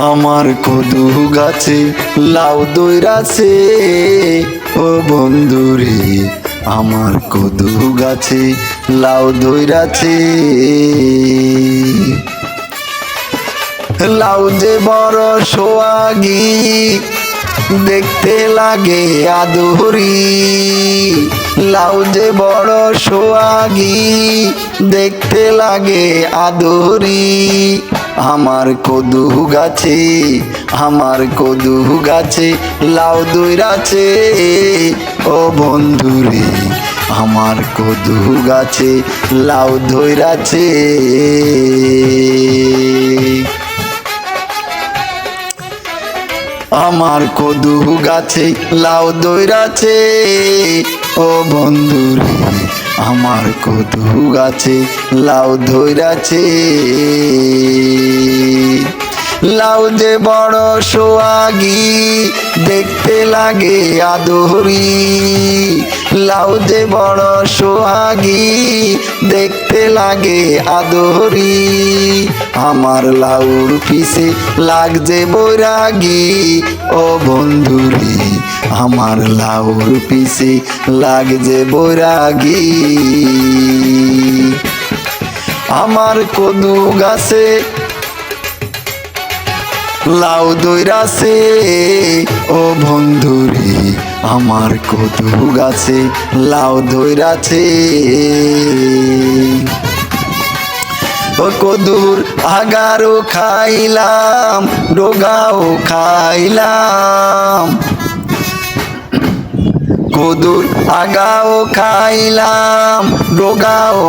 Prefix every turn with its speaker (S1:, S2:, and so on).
S1: আমার কদু গাছে লাউ দইরাছে ও বন্ধুরে, আমার কদু গাছে লাউ দইরাছে। লাউ যে বড় সোয়াগী, দেখতে লাগে আদুরি। লাউ যে বড় সোয়াগী, দেখতে লাগে আদুরি। আমার কদু গাছে, আমার কদু গাছে লাউ দইরাছে ও বন্ধুরে, আমার কদু গাছে লাউ দইরাছে। আমার কদু গাছে লাউ দইরাছে ও বন্ধুরে, আমার কদু গাছে লাউ দইরাছে। লাউ যে বড় সোয়াগী, দেখতে লাগে আদুরি। লাউ যে বড় সোয়াগী, দেখতে লাগে আদুরি। আমার লাউর পিছে লাগছে বৈরাগী ও বন্ধুরে, আমার লাউর পিছে লাগছে বৈরাগী। আমার কদু গাছে লাউ দইরাছে ও বন্ধুরে, আমার কদু গাছে লাউ দইরাছে। ও কদুর আগারও খাইলাম, ডোগাও খাইলাম। কদুর আগাও খাইলাম, ডোগাও